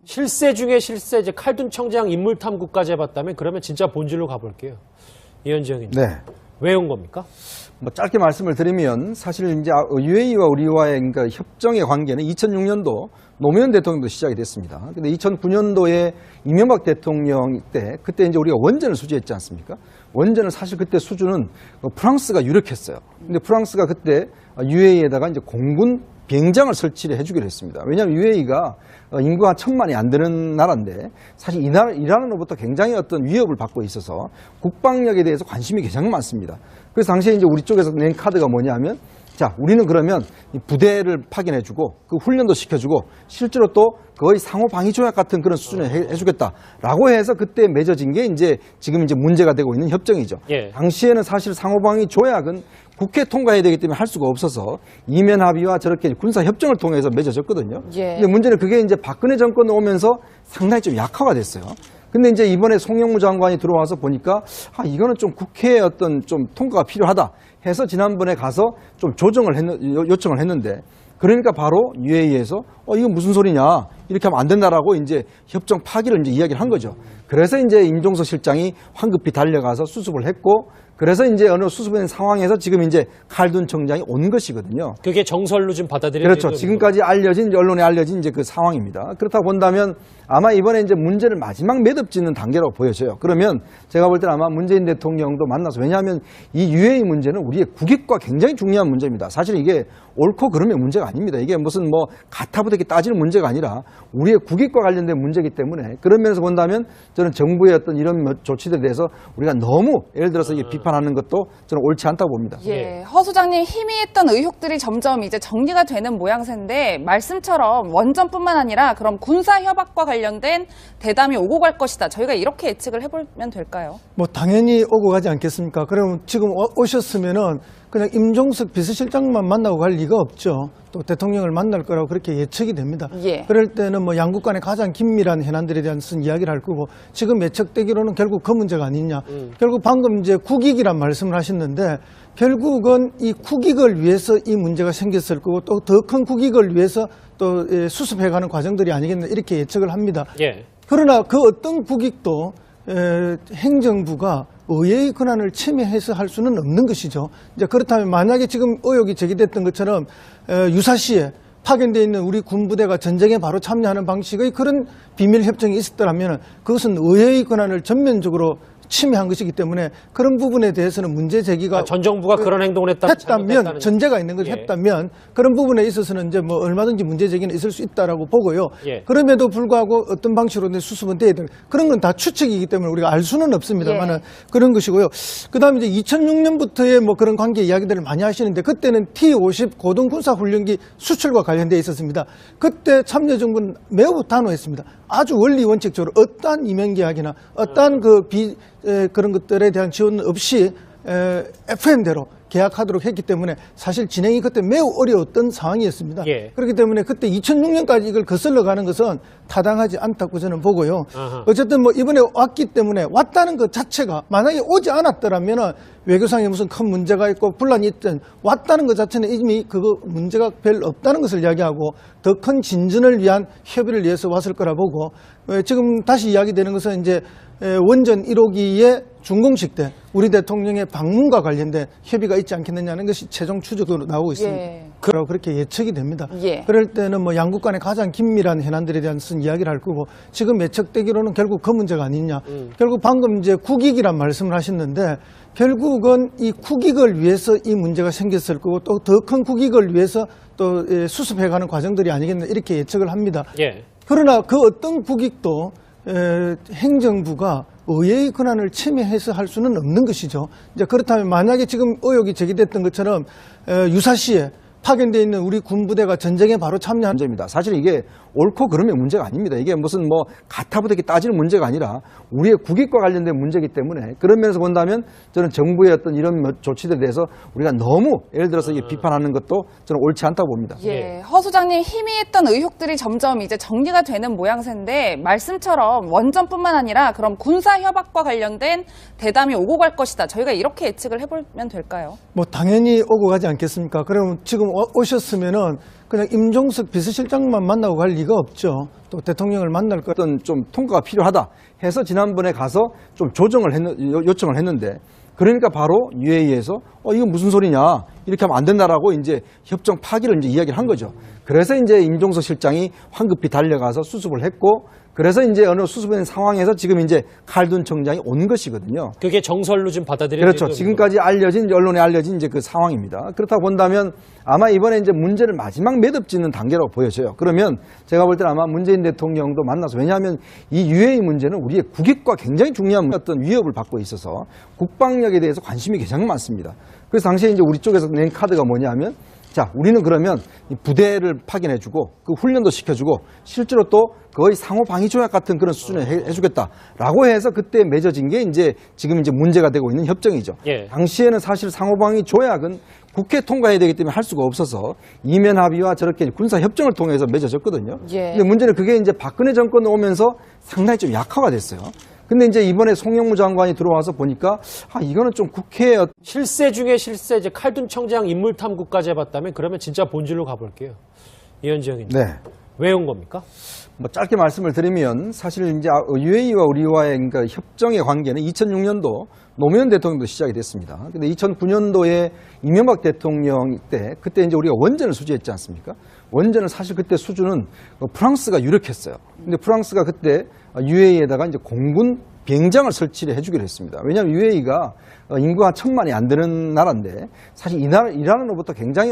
실세 중에 실세, 이제 칼둔 청장 인물 탐구까지 해봤다면 그러면 진짜 본질로 가볼게요. 이현지 형님. 네. 왜 온 겁니까? 뭐 짧게 말씀을 드리면 사실 이제 UAE와 우리와의 그러니까 협정의 관계는 2006년도 노무현 대통령도 시작이 됐습니다. 근데 2009년도에 이명박 대통령 때 그때 이제 우리가 원전을 수주했지 않습니까? 원전은 사실 그때 수주는 프랑스가 유력했어요. 근데 프랑스가 그때 UAE에다가 이제 공군 비행장을 설치를 해주기로 했습니다. 왜냐하면 UAE가 인구가 1,000만이 안 되는 나라인데 사실 이란으로부터 굉장히 어떤 위협을 받고 있어서 국방력에 대해서 관심이 굉장히 많습니다. 그래서 당시에 이제 우리 쪽에서 낸 카드가 뭐냐면 자, 우리는 그러면 부대를 파견해주고 그 훈련도 시켜주고 실제로 또 거의 상호 방위 조약 같은 그런 수준을 해주겠다라고 해서 그때 맺어진 게 이제 지금 이제 문제가 되고 있는 협정이죠. 예. 당시에는 사실 상호 방위 조약은 국회 통과해야 되기 때문에 할 수가 없어서 이면 합의와 저렇게 군사 협정을 통해서 맺어졌거든요. 예. 근데 문제는 그게 이제 박근혜 정권 오면서 상당히 좀 약화가 됐어요. 근데 이제 이번에 송영무 장관이 들어와서 보니까 이거는 좀 국회에 어떤 좀 통과가 필요하다 해서 지난번에 가서 좀 요청을 했는데 그러니까 바로 UAE에서 이거 무슨 소리냐 이렇게 하면 안 된다라고 이제 협정 파기를 이제 이야기를 한 거죠. 그래서 이제 임종석 실장이 황급히 달려가서 수습을 했고 그래서 이제 어느 수습된 상황에서 지금 이제 칼둔 청장이 온 것이거든요. 그게 정설로 지금 받아들여지는 그렇죠. 지금까지 알려진 언론에 알려진 이제 그 상황입니다. 그렇다고 본다면 아마 이번에 이제 문제를 마지막 매듭짓는 단계라고 보여져요. 그러면 제가 볼 때는 아마 문재인 대통령도 만나서 왜냐하면 이 UAE 문제는 우리의 국익과 굉장히 중요한 문제입니다. 사실 이게 옳고 그름의 문제가 아닙니다. 이게 무슨 뭐 가타부터 따지는 문제가 아니라 우리의 국익과 관련된 문제이기 때문에 그런 면에서 본다면 저는 정부의 어떤 이런 조치들에 대해서 우리가 너무 예를 들어서 이게 비판하는 것도 저는 옳지 않다고 봅니다. 예, 허 소장님 희미했던 의혹들이 점점 이제 정리가 되는 모양새인데 말씀처럼 원전뿐만 아니라 그럼 군사 협약과 관련된 대담이 오고 갈 것이다. 저희가 이렇게 예측을 해보면 될까요? 뭐 당연히 오고 가지 않겠습니까? 그럼 지금 오셨으면은 그냥 임종석 비서실장만 만나고 갈 리가 없죠. 또 대통령을 만날 거라고 그렇게 예측이 됩니다. 예. 그럴 때는 뭐 양국 간의 가장 긴밀한 현안들에 대한 이야기를 할 거고 지금 예측되기로는 결국 그 문제가 아니냐. 결국 방금 이제 국익이란 말씀을 하셨는데 결국은 이 국익을 위해서 이 문제가 생겼을 거고 또 더 큰 국익을 위해서 또 수습해가는 과정들이 아니겠나 이렇게 예측을 합니다. 예. 그러나 그 어떤 국익도 행정부가 의회의 권한을 침해해서 할 수는 없는 것이죠. 이제 그렇다면 만약에 지금 의혹이 제기됐던 것처럼 유사시에 파견되어 있는 우리 군부대가 전쟁에 바로 참여하는 방식의 그런 비밀 협정이 있었더라면 그것은 의회의 권한을 전면적으로 침해한 것이기 때문에 그런 부분에 대해서는 문제 제기가 전 정부가 그런 행동을 했다면 전제가 있는 것을 예. 했다면 그런 부분에 있어서는 이제 뭐 얼마든지 문제 제기는 있을 수 있다라고 보고요. 예. 그럼에도 불구하고 어떤 방식으로 수습은 돼야 되는 그런 건 다 추측이기 때문에 우리가 알 수는 없습니다만은 예. 그런 것이고요. 그다음에 이제 2006년부터의 뭐 그런 관계 이야기들을 많이 하시는데 그때는 T-50 고등군사훈련기 수출과 관련돼 있었습니다. 그때 참여정부는 매우 단호했습니다. 아주 원리 원칙적으로 어떠한 이면 계약이나 어떠한 그런 것들에 대한 지원 없이 FM대로 계약하도록 했기 때문에 사실 진행이 그때 매우 어려웠던 상황이었습니다. 예. 그렇기 때문에 그때 2006년까지 이걸 거슬러 가는 것은 타당하지 않다고 저는 보고요. 아하. 어쨌든 뭐 이번에 왔기 때문에 왔다는 것 자체가 만약에 오지 않았더라면 외교상에 무슨 큰 문제가 있고 분란이 있든 왔다는 것 자체는 이미 그거 문제가 별로 없다는 것을 이야기하고 더 큰 진전을 위한 협의를 위해서 왔을 거라 보고 지금 다시 이야기되는 것은 이제 원전 1호기의 준공식 때 우리 대통령의 방문과 관련된 협의가 있지 않겠느냐는 것이 최종 추적으로 나오고 있습니다. 예. 그렇게 예측이 됩니다. 예. 그럴 때는 뭐 양국 간의 가장 긴밀한 현안들에 대한 이야기를 할 거고 지금 예측되기로는 결국 그 문제가 아니냐. 결국 방금 이제 국익이란 말씀을 하셨는데 결국은 이 국익을 위해서 이 문제가 생겼을 거고 또 더 큰 국익을 위해서 또 수습해가는 과정들이 아니겠나 이렇게 예측을 합니다. 예. 그러나 그 어떤 국익도 행정부가 의회의 권한을 침해해서 할 수는 없는 것이죠. 이제 그렇다면 만약에 지금 의혹이 제기됐던 것처럼 유사시에 파견되어 있는 우리 군부대가 전쟁에 바로 참여한 문제입니다. 사실 이게 옳고 그름의 문제가 아닙니다. 이게 무슨 뭐 가타부터 따지는 문제가 아니라 우리의 국익과 관련된 문제이기 때문에 그런 면에서 본다면 저는 정부의 어떤 이런 조치들에 대해서 우리가 너무 예를 들어서 이게 비판하는 것도 저는 옳지 않다고 봅니다. 예, 허 소장님 희미했던 의혹들이 점점 이제 정리가 되는 모양새인데 말씀처럼 원전뿐만 아니라 그럼 군사 협약과 관련된 대담이 오고 갈 것이다. 저희가 이렇게 예측을 해보면 될까요? 뭐 당연히 오고 가지 않겠습니까? 그럼 지금 오셨으면은 그냥 임종석 비서실장만 만나고 갈 리가 없죠. 또 대통령을 만날 거. 어떤 좀 통과가 필요하다 해서 지난번에 가서 좀 요청을 했는데 그러니까 바로 UAE에서 이거 무슨 소리냐 이렇게 하면 안 된다라고 이제 협정 파기를 이제 이야기를 한 거죠. 그래서 이제 임종석 실장이 황급히 달려가서 수습을 했고 그래서 이제 어느 수습된 상황에서 지금 이제 칼둔 청장이 온 것이거든요. 그게 정설로 좀 받아들여야 그렇죠. 되는 지금까지 언론에 알려진 이제 그 상황입니다. 그렇다고 본다면 아마 이번에 이제 문제를 마지막 매듭짓는 단계라고 보여져요. 그러면 제가 볼 때는 아마 문재인 대통령도 만나서 왜냐하면 이 UAE 문제는 우리의 국익과 굉장히 중요한 어떤 위협을 받고 있어서 국방력에 대해서 관심이 굉장히 많습니다. 그래서 당시에 이제 우리 쪽에서 낸 카드가 뭐냐면 자, 우리는 그러면 이 부대를 파견해주고 그 훈련도 시켜주고 실제로 또 거의 상호 방위 조약 같은 그런 수준을 해주겠다라고 해서 그때 맺어진 게 이제 지금 이제 문제가 되고 있는 협정이죠. 예. 당시에는 사실 상호 방위 조약은 국회 통과해야 되기 때문에 할 수가 없어서 이면 합의와 저렇게 군사 협정을 통해서 맺어졌거든요. 예. 근데 문제는 그게 이제 박근혜 정권 오면서 상당히 좀 약화가 됐어요. 근데 이제 이번에 송영무 장관이 들어와서 보니까 이거는 좀 국회에 실세 중에 실세, 이제 칼둔 청장 인물 탐구까지 해봤다면 그러면 진짜 본질로 가볼게요. 이현지 의원님. 네. 왜 온 겁니까? 뭐 짧게 말씀을 드리면 사실 이제 UAE와 우리와의 그러니까 협정의 관계는 2006년도 노무현 대통령도 시작이 됐습니다. 근데 2009년도에 이명박 대통령 때 그때 이제 우리가 원전을 수주했지 않습니까? 원전을 사실 그때 수주는 프랑스가 유력했어요. 근데 프랑스가 그때 UAE에다가 이제 공군 비행장을 설치를 해주기로 했습니다. 왜냐하면 UAE가 인구가 1,000만이 안 되는 나라인데 사실 이 나라로부터 굉장히